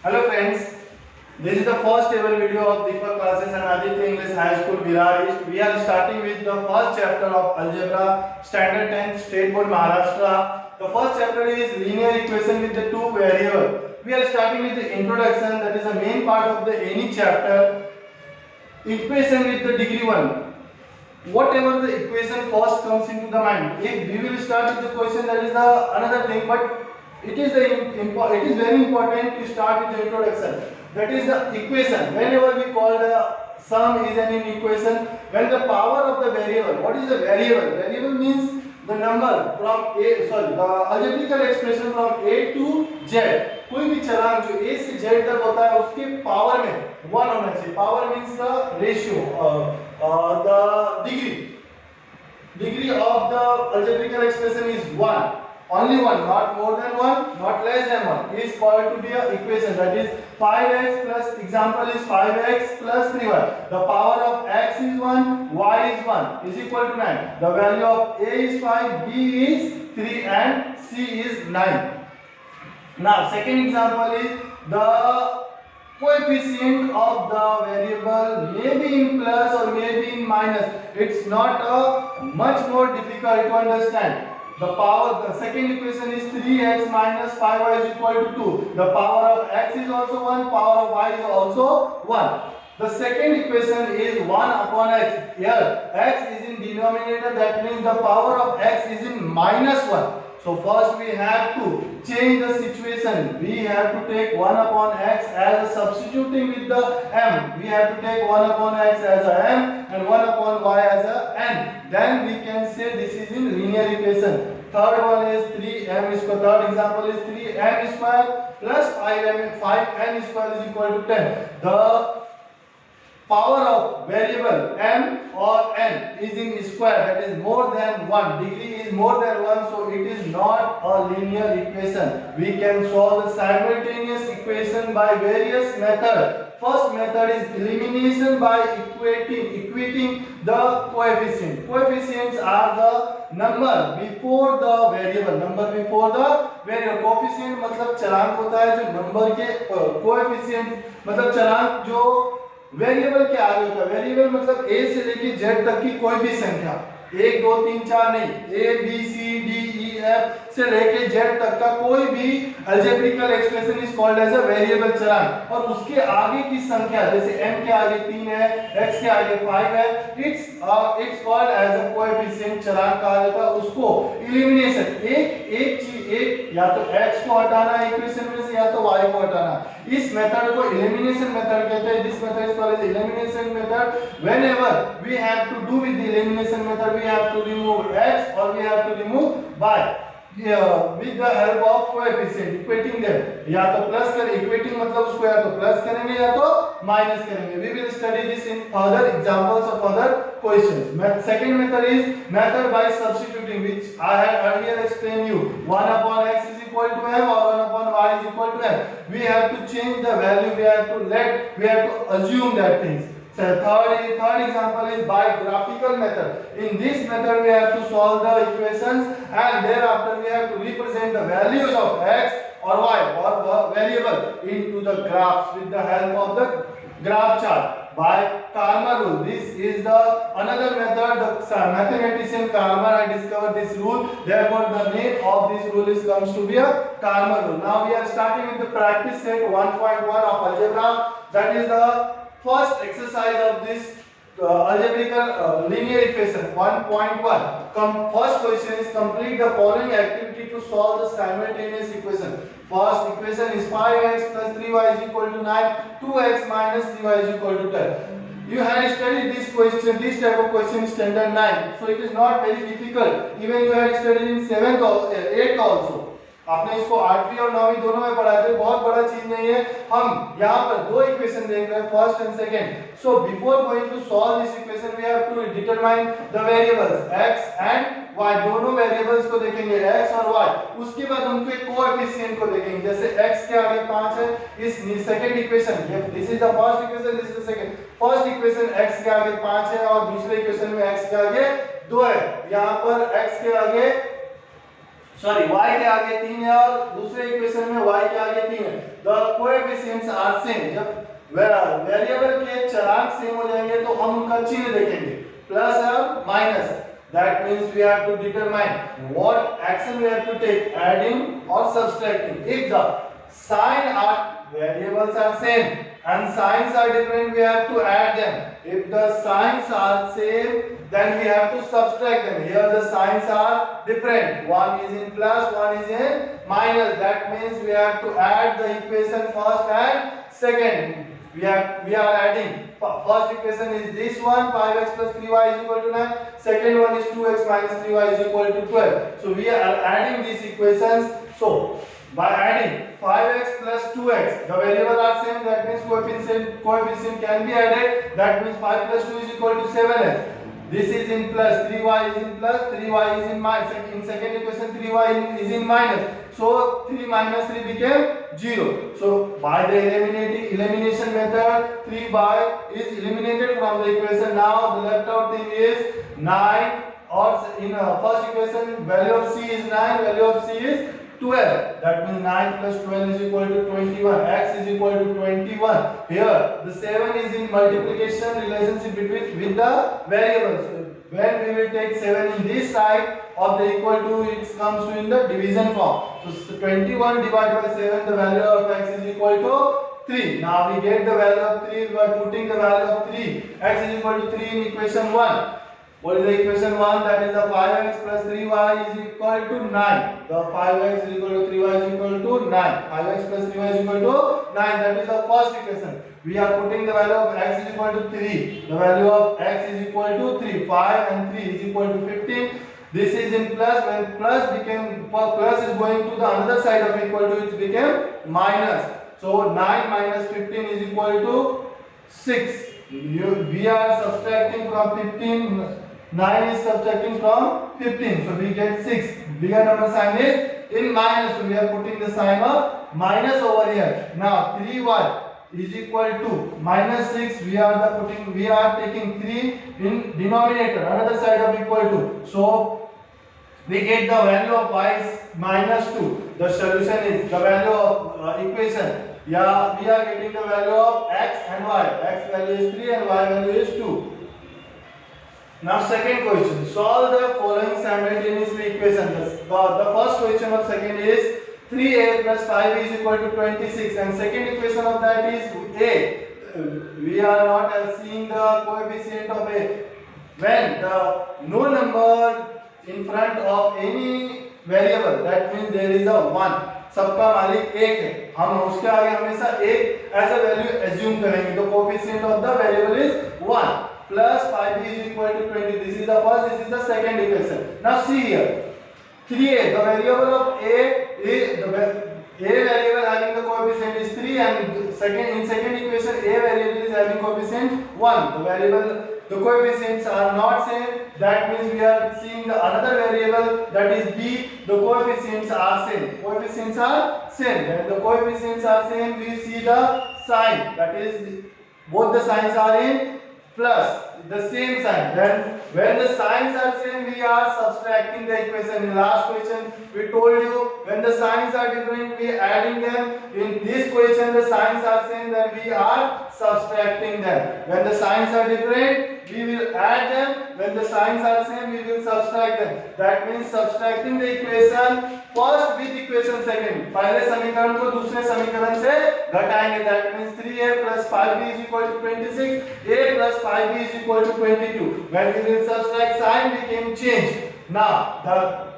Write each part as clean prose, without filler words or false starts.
Hello friends, this is the first ever video of Deepak classes and Aditya English High School Virar East. We are starting with the first chapter of Algebra Standard 10 State Board Maharashtra. The first chapter is linear equation with the two variables. We are starting with the introduction, that is the main part of the any chapter. Equation with the degree 1. Whatever the equation first comes into the mind. If we will start with the question, that is the another thing, but it is very important to start with the introduction. That is the equation. Whenever we call the sum is an equation, when the power of the variable. What is the variable? Variable means the number from the algebraical expression from a to z. कोई भी चलान जो a से z तक होता है उसके power में 1 होना चाहिए. Power means the ratio, the degree of the algebraical expression is 1. Only 1, not more than 1, not less than 1, is called to be an equation. That is 5x plus, example is 5x plus 3y. The power of x is 1, y is 1, is equal to 9. The value of a is 5, b is 3 and c is 9. Now second example is the coefficient of the variable may be in plus or may be in minus. It's not much more difficult to understand. The second equation is 3x minus 5y is equal to 2. The power of x is also 1, power of y is also 1. The second equation is 1 upon x. Here x is in denominator, that means the power of x is in minus 1. So first we have to change the situation. We have to take 1 upon x as a substituting with the m. We have to take 1 upon x as a m and 1 upon y as a n. Then we can say this is in linear equation. Third one is 3m square. Third example is 3m square plus 5n square is equal to 10. The power of variable m or n is in square, that is more than 1. Degree is more than 1, so it is not a linear equation. We can solve the simultaneous equation by various methods. First method is elimination by equating the coefficient. Coefficients are the number before the variable. Number before the variable. Coefficient मतलब चलांक होता है जो number के coefficient मतलब चलांक जो variable के आगे होता है. वेरिएबल मतलब a से लेके z तक की कोई भी संख्या, 1 2 3 4 नहीं, a b c d e f से लेके z तक का कोई भी algebraical expression is called as a variable चलान. और उसके आगे की संख्या जैसे m के आगे 3 है, x के आगे 5 है, it's called as a coefficient चलान कहा जाता है. उसको एलिमिनेशन एक चीज या तो x को हटाना इक्वेशन में से या तो y को हटाना. इस मेथड को एलिमिनेशन मेथड कहते हैं. This method is called as elimination method. Whenever we have to do with the elimination method we have to remove x और we have to remove y with the help of coefficient, equating them. या तो plus कर, equating मतलब उसको या तो plus करेंगे या तो माइनस करेंगे. We will study this in further examples of other questions. Second method is method by substituting, which I had earlier explained you. 1 upon x is equal to m or 1 upon y is equal to m. We have to change the value. We have to assume that things. So third example is by graphical method. In this method we have to solve the equations and thereafter we have to represent the values of x or y or the variable into the graphs with the help of the graph chart by Karma rule. This is the another method. The mathematician Karma had discovered this rule. Therefore the name of this rule comes to be a Karma rule. Now we are starting with the practice set 1.1 of algebra. That is the first exercise of this algebraical linear equation 1.1. First question is complete the following activity to solve the simultaneous equation. First equation is 5x plus 3y is equal to 9, 2x minus 3y is equal to 10. You had studied this type of question in standard 9, so it is not very difficult. Even you had studied in 7th or 8th also. आपने इसको 8वीं और 9वीं दोनों में पढ़ा है, बहुत बड़ा चीज नहीं है. हम यहाँ पर दो इक्वेशन देख रहे हैं, first and second. So before going to solve this equation we have to determine the variables x and y. दोनों वेरिएबल्स को देखेंगे x और y. उसके बाद उनके कोएफिशिएंट को देखेंगे. जैसे x के आगे 5 है, इस second equation, this is the first equation, this is the second. First equation x के आगे 5 है और दूसरे इक्वेशन में x के आगे 2 है. यहाँ पर x के आगे सॉरी y के आगे 3 है और दूसरे इक्वेशन में y के आगे 3 है। The coefficients are same. जब वेरिएबल के चरांक सेम हो जाएंगे तो हम उनका चिन्ह देखेंगे, प्लस और minus. That means we have to determine what action we have to take, adding or subtracting. If the sign are variables are same and signs are different, we have to add them. If the signs are same, then we have to subtract them. Here the signs are different. One is in plus, one is in minus. That means we have to add the equation first and second. We are adding. First equation is this one, 5x plus 3y is equal to 9. Second one is 2x minus 3y is equal to 12. So we are adding these equations. So by adding 5x plus 2x, the variable are same. That means coefficient can be added. That means 5 plus 2 is equal to 7x. This is in plus, 3y is in plus, 3y is in minus. In second equation 3y is in minus. So 3 minus 3 became 0. So by the elimination method, 3y is eliminated from the equation. Now the left out thing is 9, or in first equation value of c is 9, value of c is 12. That means 9 plus 12 is equal to 21. X is equal to 21. Here the 7 is in multiplication relationship with the variables. So when we will take 7 in this side of the equal to, it comes to in the division form. So 21 divided by 7, the value of x is equal to 3. Now we get the value of 3 by putting the value of 3. X is equal to 3 in equation 1. What is the equation 1? That is the 5x plus 3y is equal to 9. The 5x is equal to 3y is equal to 9. 5x plus 3y is equal to 9. That is the first equation. We are putting the value of x is equal to 3. The value of x is equal to 3. 5 and 3 is equal to 15. This is in plus. When plus is going to the another side of equal to, it became minus. So 9 minus 15 is equal to 6. We are subtracting from 15. 9 is subtracting from 15, so we get 6. Bigger number sign is in minus, so we are putting the sign of minus over here. Now 3y is equal to minus 6. We are taking 3 in denominator, another side of equal to. So we get the value of y is minus 2. The solution is the value of equation. Yeah, we are getting the value of x and y. X value is 3 and y value is 2. Now second question, solve the following simultaneously equation. The first question of second is 3a plus 5b is equal to 26, and second equation of that is a. We are not seeing the coefficient of a. When the no number in front of any variable, that means there is a 1. सबका मालिक एक है, हम उसके आगे हमेशा एक as a value assume करेंगे. तो coefficient of the variable is 1. Plus 5b is equal to 20. This is the first, this is the second equation. Now see here, 3a, the variable of a variable having the coefficient is 3, and in second equation a variable is having coefficient 1. The coefficients are not same. That means we are seeing the another variable, that is b. The coefficients are same. Coefficients are same. When the coefficients are same, we see the sign. That is, both the signs are in plus, the same sign. Then when the signs are same, we are subtracting the equation. In last question we told you, when the signs are different, we are adding them. In this question the signs are same, then we are subtracting them. When the signs are different, we will add them. When the signs are same, we will subtract them. That means subtracting the equation first with equation second. पहले समीकरण को दूसरे समीकरण से घटाएंगे. That means 3a plus 5b is equal to 26. a plus 5b is equal to 22. When we will subtract, sign became changed. Now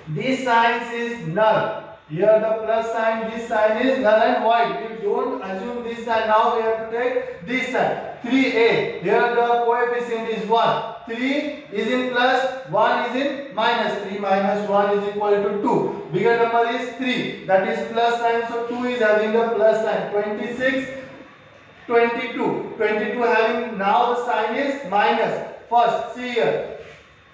this sign is null. Here the plus sign, this sign is null and void. We don't assume this sign. Now we have to take this sign. 3a. Here the coefficient is 1. 3 is in plus, 1 is in minus. 3 minus 1 is equal to 2. Bigger number is 3. That is plus sign. So 2 is having the plus sign. 26, 22. 22 having, now the sign is minus. First see here,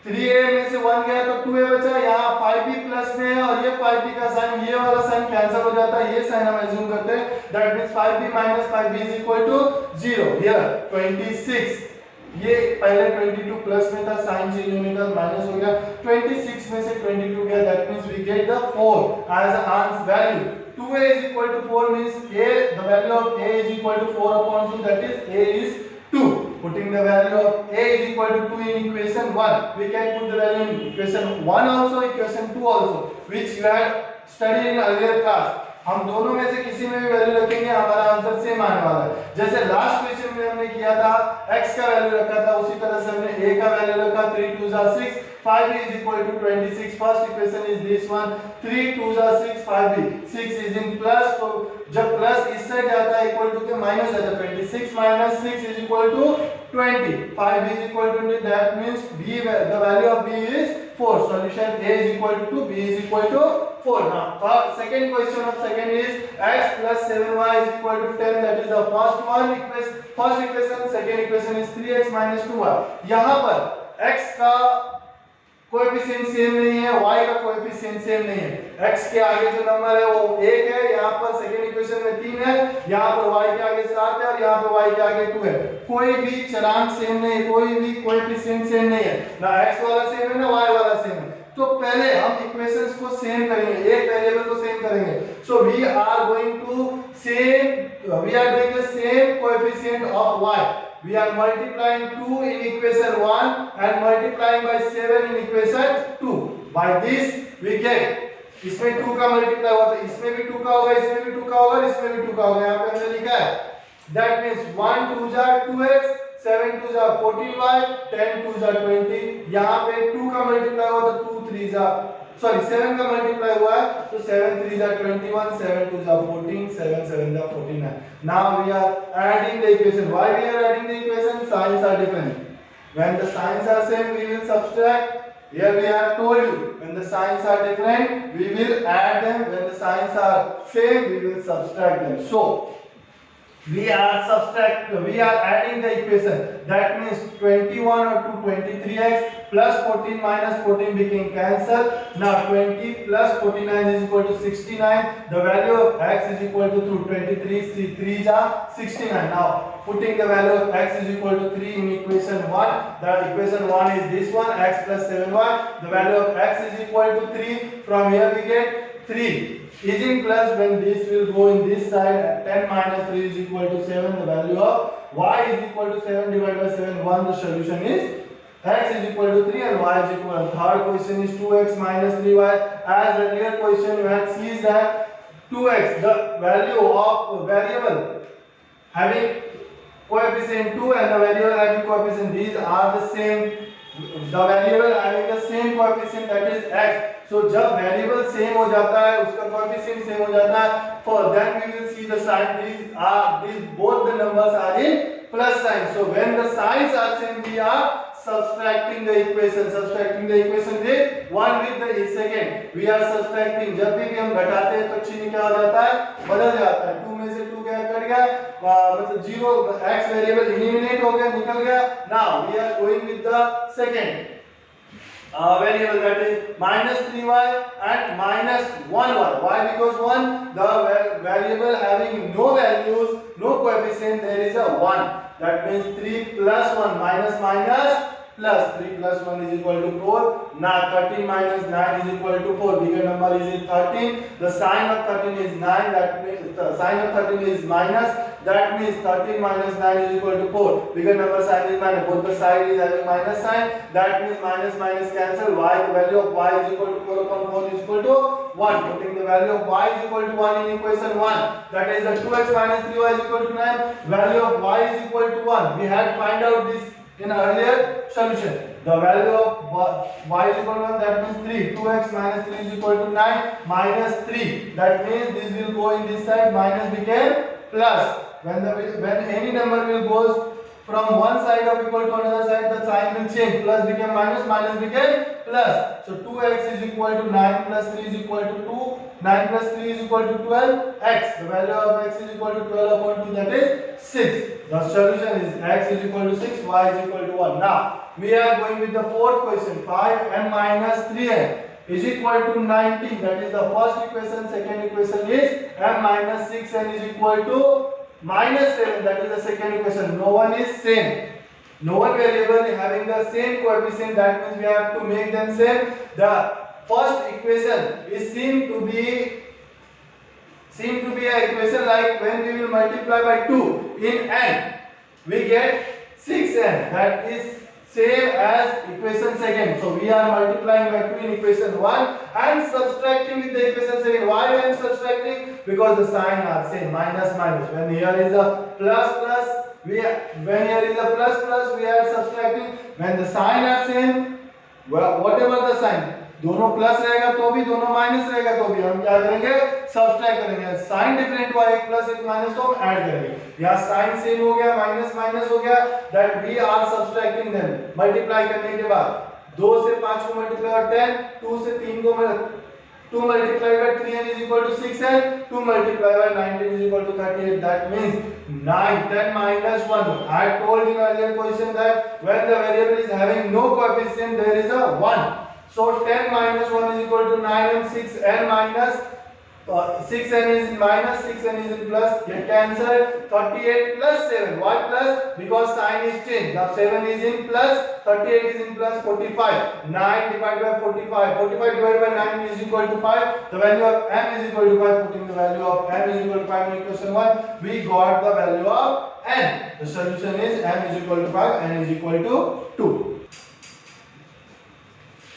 3a में से 1 गया तो 2a बचा. यहाँ 5b plus में है और ये 5b का साइन, ये वाला साइन कैंसिल हो जाता है. ये साइन हम एज्यूम करते हैं. That means 5b minus 5b is equal to 0. Here 26 ये पहले 22 प्लस में था, साइन चेंज होने का माइनस हो गया, 26 में से 22 गया, that means we get the 4 as answer value. 2a is equal to 4 means a, the value of a is equal to 4 upon 2, that is a is 2. Putting the value of a is equal to 2 in equation 1, we can put the value in equation 1 also, equation 2 also, which you had studied in earlier class. हम दोनों में से किसी में भी value रखेंगे, हमारा answer same आने वाला है. जैसे लास्ट क्वेश्चन में हमने किया था, x का वैल्यू रखा था, उसी तरह से हमने a का वैल्यू रखा, 3 2 6, 5b is equal to 26. First equation is this one, 3 2 6, 5b, 6 is in plus, so जब प्लस इस साइड जाता है इक्वल टू के माइनस जाता है, 26 minus 6 is equal to 20, 5b is equal to 20, that means b, the value of b is 4. Solution a is equal to 2, b is equal to 4. Now second question of second is x plus 7y is equal to 10, that is the first one equation. First equation, second equation is 3x minus 2y. यहाँ पर x का coefficient same नहीं है, y का coefficient same नहीं है. x के आगे जो नंबर है वो 1 है, यहाँ पर सेकंड इक्वेशन में 3 है, यहाँ पर y के आगे 7 है और यहाँ पर y के आगे 2 है. कोई भी चरांक सेम नहीं है, कोई भी कोएफिशिएंट सेम नहीं है, ना x वाला सेम है ना y वाला सेम है. तो पहले हम इक्वेशंस को सेम करेंगे, एक वेरिएबल को सेम करेंगे. So we are going to same, we are doing the same coefficient of y. We are multiplying 2 in equation 1 and multiplying by 7 in equation 2. By this we get, इसमें 2 का multiply हुआ तो इसमें भी 2 का होगा, इसमें भी 2 का होगा, इसमें भी 2 का होगा. यहाँ पे हमने लिखा है, that means 1 2 जा 2x, 7 2 जा 14y, 10 2 जा 20. यहाँ पे 2 का मल्टीप्लाई हुआ तो 2 3 जा, सॉरी 7 का मल्टीप्लाई हुआ है तो 7 3 जा 21, 7 2 जा 14, 7 7 जा 49. Now we are adding the equation. Why we are adding the equation? Signs are different. When the signs are same, we will subtract. Here we have told you, when the signs are different, we will add them. When the signs are same, we will subtract them. So we are adding the equation. That means 21 or 2 23x plus 14 minus 14 became cancelled. Now 20 plus 49 is equal to 69. The value of x is equal to 23, 3 is 69. Now putting the value of x is equal to 3 in equation 1. The equation 1 is this one, x plus 7y. The value of x is equal to 3. From here we get 3 is in plus, when this will go in this side, 10 minus 3 is equal to 7. The value of y is equal to 7 divided by 7, 1. The solution is x is equal to 3 and y is equal to, third question is 2x minus 3y. As earlier question you had seen that 2x, the value of variable having coefficient 2 and the variable having coefficient, these are the same. The variable having the same coefficient, that is x. So जब variable same हो जाता है, उसका coefficient same हो जाता है, for then we will see the sign, these both the numbers are in plus sign. So when the signs are same, we are subtracting the equation with one with the second. We are subtracting, जब भी हम घटाते हैं तो चिन्ह क्या हो जाता है, बदल जाता है. 2 में से 2 क्या कट गया, मतलब 0, x वेरिएबल एलिमिनेट हो गया, निकल गया. Now we are going with the second variable, that is minus 3y and minus 1y. Why? Because 1, the variable having no values, no coefficient, there is a 1. That means 3 plus 1 minus minus plus, 3 plus 1 is equal to 4. Now 13 minus 9 is equal to 4. Bigger number is 13. The sign of 13 is 9. That means the sign of 13 is minus. That means 13 minus 9 is equal to 4. Bigger number sign is minus. Both the side is having minus sign. That means minus minus cancel. Y, the value of y is equal to 4 upon 4 is equal to 1. Putting the value of y is equal to 1 in equation 1. That is the 2x minus 3y is equal to 9. Value of y is equal to 1. We had find out this in earlier solution. The value of y is equal to 1, that means 3. 2x minus 3 is equal to 9 minus 3. That means this will go in this side, minus became plus. When any number will goes from one side of equal to another side, the sign will change. Plus became minus, minus became plus. So 2x is equal to 9 plus 3 is equal to 2. 9 plus 3 is equal to 12. X, the value of x is equal to 12 upon 2, that is 6. The solution is x is equal to 6, y is equal to 1. Now we are going with the fourth question. 5n minus 3n is equal to 19. That is the first equation. Second equation is m minus 6n is equal to minus 7. That is the second equation. No one is same. no one variable having the same coefficient, that means we have to make them same. The first equation is seen to be an equation like when we will multiply by 2 in n, we get 6n, that is same as equation second. So we are multiplying by 2 in equation 1 and subtracting with the equation second. Why I am subtracting? Because the sign are same, minus minus. When here is a plus plus, when here is a plus plus, we are subtracting. When the sign are same, whatever the sign, दोनों plus रहेगा तो भी, दोनों minus रहेगा तो भी, हम क्या करेंगे? सब्ट्रैक्ट करेंगे. साइन डिफरेंट हुआ, एक प्लस एक माइनस, तो हम ऐड करेंगे. यहाँ साइन सेम हो गया, माइनस माइनस हो गया, that we are subtracting them. Multiply करने के बाद 2 से 5 को मल्टीप्लाई और 10, 2 से 3 को 2 multiplied by 3n is equal to 6n, 2 multiplied by 19 is equal to 38. That means 9, 10 minus 1. I told in earlier question that when the variable is having no coefficient, there is a 1. So 10 minus 1 is equal to 9 and 6n minus 6n is in minus, 6n is in plus, get cancelled. 38 plus 7. Why plus? Because sign is changed. Now 7 is in plus, 38 is in plus, 45. 9 divided by 45. 45 divided by 9 is equal to 5. The value of m is equal to 5. Putting the value of m is equal to 5 in equation 1, we got the value of n. The solution is m is equal to 5, n is equal to 2.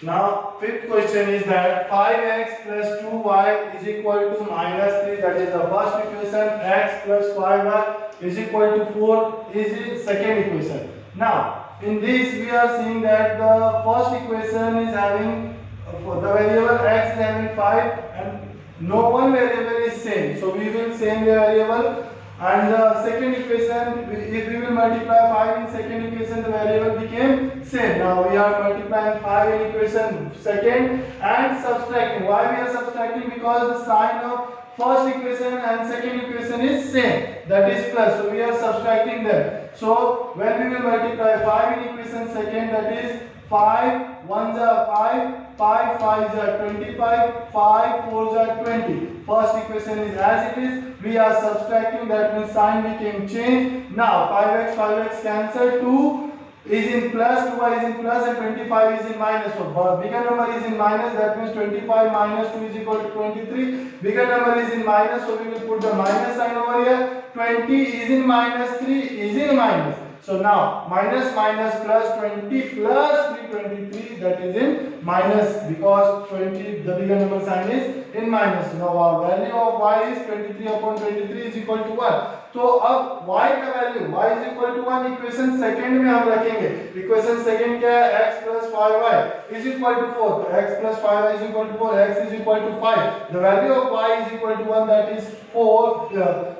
Now fifth question is that 5x plus 2y is equal to minus 3, that is the first equation. X plus 5y is equal to 4 is the second equation. Now in this we are seeing that the first equation is having the variable x is having 5 and no one variable is same, so we will same the variable. And the second equation, if we will multiply 5 in second equation, the variable became same. Now we are multiplying 5 in equation second and subtracting. Why we are subtracting? Because the sign of first equation and second equation is same, that is plus, so we are subtracting them. So when we will multiply 5 in equation second, that is 5 1s are 5, 5 5s are 25, 5 4s are 20. First equation is as it is, we are subtracting, that means sign became changed. Now 5x cancel, 2 is in plus, 2y is in plus and 25 is in minus. So bigger number is in minus, that means 25 minus 2 is equal to 23. Bigger number is in minus, so we will put the minus sign over here. 20 is in minus, 3 is in minus. So now minus minus plus 20 plus 323, that is in minus, because 20 the bigger number sign is in minus. Now our value of y is 23 upon 23 is equal to 1. तो अब y का value y is equal to 1 equation second में हम रखेंगे. Equation second क्या है? x plus 5y is equal to 4. तो x plus 5y is equal to 4, x is equal to 5. The value of y is equal to 1, that is 4.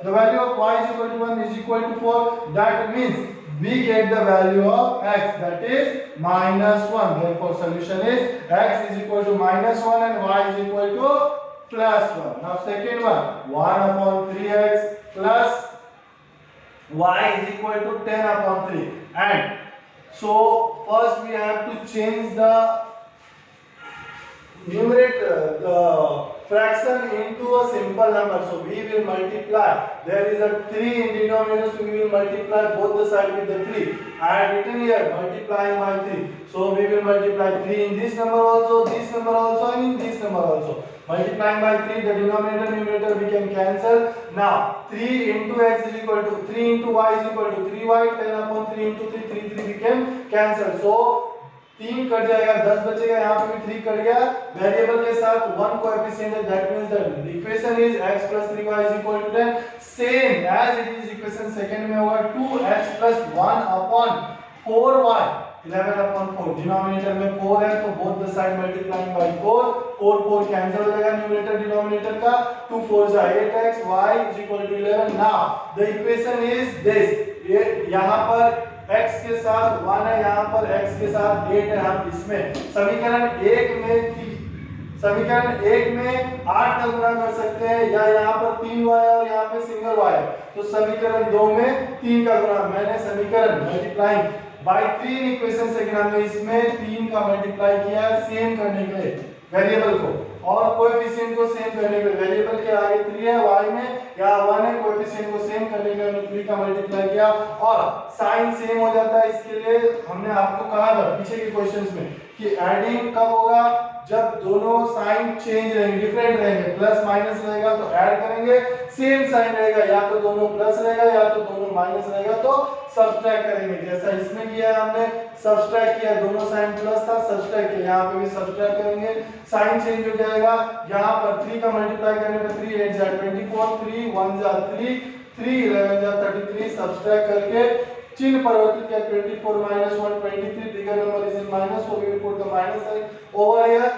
The value of y is equal to 1 is equal to 4. That means we get the value of x, that is minus 1. Therefore solution is x is equal to minus 1 and y is equal to plus 1. Now second one, 1 upon 3x plus y is equal to 10 upon 3. And so first we have to change the numerator, the fraction into a simple number. So we will multiply. There is a 3 in denominator, so we will multiply both the sides with the 3. I have written here multiplying by 3. So we will multiply 3 in this number also, and in this number also. Multiplying by 3, the denominator numerator we can cancel. Now 3 into x is equal to 3 into y is equal to 3y. 10 upon 3 into 3, 3 became cancel. So 3 cut जाएगा, 10 बचेगा, यहाँ पे भी 3 cut गया. Variable के साथ 1 coefficient है, that means the equation is x plus 3y is equal to 10. Same as it is equation second में होगा 2x plus 1 upon 4y, 11 upon 4. Denominator में 4 है तो both the side multiplying by 4. 4 4 cancel हो जाएगा न्यूमरेटर डिनोमिनेटर का. 2 4 is 8x, y is equal to 11. Now the equation is this. ये यहाँ पर x के साथ 1 है, यहाँ पर x के साथ 8 है. हम इसमें समीकरण 1 में 8 का गुणा कर सकते हैं, या यहाँ पर 3y और यहाँ पे सिंगल y है, तो समीकरण 2 में 3 का गुणा. मैंने समीकरण मल्टीप्लाइंग बाय 3 इक्वेशन से गिना, में इसमें 3 का मल्टीप्लाई किया सेम करने के लिए वेरिएबल को, और कोएफिशिएंट को सेम करने के लिए. वेरिएबल के आगे 3 है y में, यहाँ 1 है, कोएफिशिएंट को सेम करने के लिए का मल्टीप्लाई किया और साइन सेम हो जाता है। इसके लिए हमने आपको कहा था पीछे के क्वेश्चंस में कि एडिंग कब होगा, जब दोनों साइन चेंज रहेंगे, डिफरेंट रहेंगे, प्लस माइनस रहेगा तो ऐड करेंगे, सेम साइन रहेगा या तो दोनों प्लस रहेगा या तो दोनों माइनस रहेगा तो सब्ट्रैक्ट करेंगे। जैसा इसमें किया है हमने, सब्ट्रैक्ट किया, दोनों साइन प्लस था, सब्ट्रैक्ट किया, यहाँ पे भी सब्ट्रैक्ट करेंगे, साइन चेंज हो जाएगा। यहाँ पर 3 का मल्टीप्लाई करने पे 3 8 जा 24, 3 1 जा 3, 3 11 जा 33, सब्ट्रैक्ट करके चिन्ह परिवर्तित किया, 24 minus 1 23, bigger number is in minus, so we will put the minus sign over here.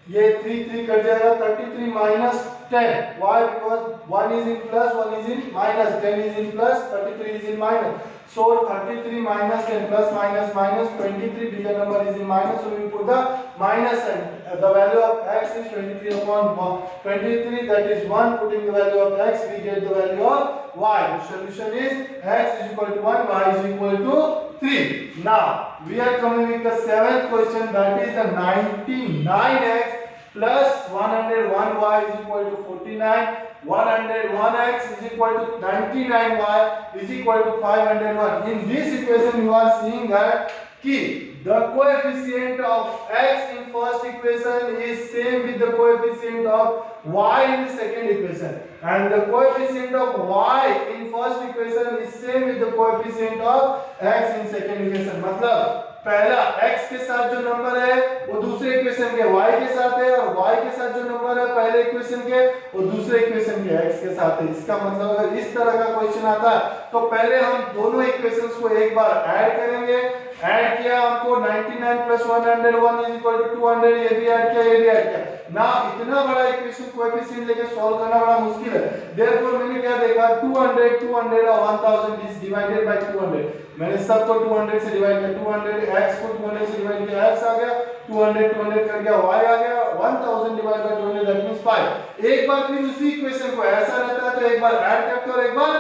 ये 3 3 कट जाएगा, 33 minus 10, why? Because 1 is in plus, 1 is in minus, 10 is in plus, 33 is in minus, so 33 minus 10 plus minus minus 23, bigger number is in minus, so we will put the minus sign. The value of x is 23 upon 23, that is 1. Putting the value of x, we get the value of y. The solution is x is equal to 1, y is equal to 3. Now we are coming with the 7th question, that is the 99x plus 101y is equal to 49. 101x is equal to 99y is equal to 501. In this equation you are seeing that the coefficient of x in first equation is same with the coefficient of y in the second equation, and the coefficient of y in first equation is same with the coefficient of x in second equation. मतलब पहला x के साथ जो number है वो दूसरे equation के y के साथ है, और y के साथ जो नंबर है पहले इक्वेशन के वो दूसरे इक्वेशन के x के साथ है। इसका मतलब अगर इस तरह का क्वेश्चन आता है तो पहले हम दोनों इक्वेशंस को एक बार ऐड करेंगे। ऐड किया हमको 99 plus 101 is equal to 200, ये भी ऐड किया, ये भी ऐड किया ना। इतना बड़ा इक्वेशन कोएफिशिएंट लेके सॉल्व करना बड़ा मुश्किल है। देयरफॉर मैंने क्या देखा, 200 200 और 1000 इज डिवाइडेड बाय 200। मैंने सबको 200 से डिवाइड किया, 200 x को 200 से डिवाइड किया, x आ गया, 200 200 कर गया, y आ गया, 1000 डिवाइड बाय 200 दैट मींस 5। एक बार फिर उसी इक्वेशन को ऐसा रहता है तो एक बार ऐड करते और एक बार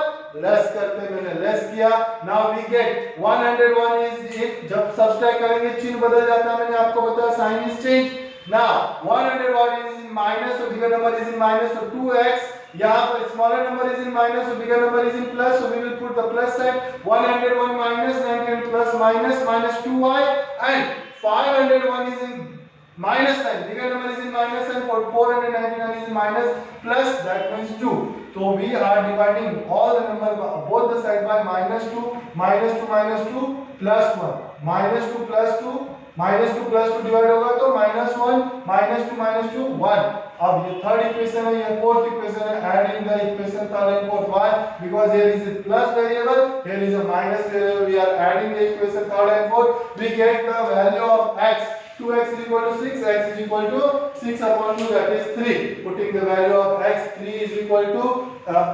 लेस करते, मैंने लेस किया। Now we get 101 is it, जब सब्ट्रैक्ट करेंगे चिन्ह बदल जाता है, मैंने आपको बताया sign is change. Now 101 is in minus, so bigger number is in minus, so 2x, यहाँ पर smaller number is in minus, so bigger number is in plus, so we will put the plus sign। 101 minus 99 plus minus minus 2y, and 501 is in minus sign, bigger number is in minus, and 499 is in minus plus, that means 2। So we are dividing all the number both the side by minus 2 minus 2 minus 2 plus 1, minus 2 plus 2 minus 2 plus 2 divide होगा तो minus 1 minus 2 1। अब ये third equation है, ये fourth equation है, adding the equation third and fourth. Why? Because here is a plus variable, here is a minus variable, we are adding the equation third and fourth, we get the value of x। 2x is equal to 6, x is equal to 6 upon 2, that is 3। Putting the value of x, 3 is equal to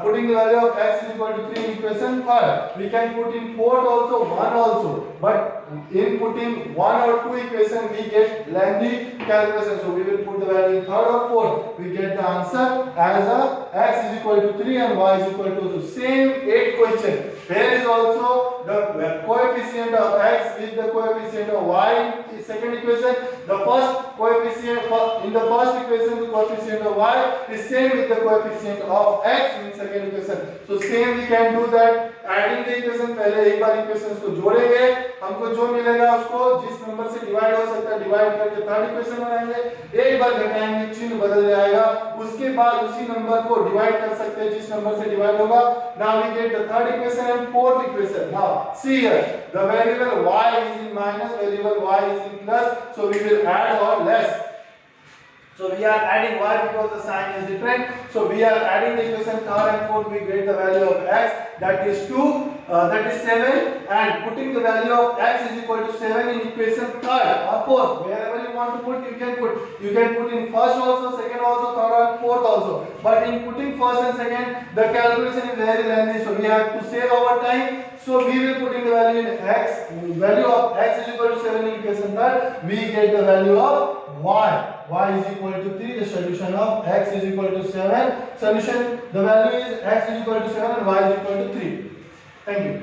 putting the value of x is equal to 3 in equation third। We can put in fourth also, 1 also, but in putting 1 or 2 equation we get lengthy calculation, so we will put the value in third or fourth, we get the answer as a x is equal to 3 and y is equal to 2। Same 8 question, here is also the coefficient of x with the coefficient of y in second equation। The first coefficient in the first equation, the coefficient of y is same with the coefficient of x in second equation, so same we can do that। adding the equation, पहले एक बार equations को जोड़ेंगे, हमको जो मिलेगा उसको जिस number से डिवाइड हो सकता है डिवाइड करके थर्ड इक्वेशन बनाएंगे, एक बार घटाएंगे चिन्ह बदल जाएगा, उसके बाद उसी नंबर को डिवाइड कर सकते हैं जिस नंबर से डिवाइड होगा। Now we get the third equation and fourth equation. Now see here, the variable y is in minus, variable y is in plus, so we will add or less। So we are adding y because the sign is different, so we are adding the equation third and fourth, we get the value of x, that is 2, that is 7, and putting the value of x is equal to 7 in equation third or fourth, wherever you want to put you can put in first also, second also, third and fourth also, but in putting first and second the calculation is very lengthy, so we have to save our time, so we will put in the value in x, value of x is equal to 7 in equation third, we get the value of y is equal to 3, the solution of x is equal to 7, solution, the value is x is equal to 7 and y is equal to 3। Thank you।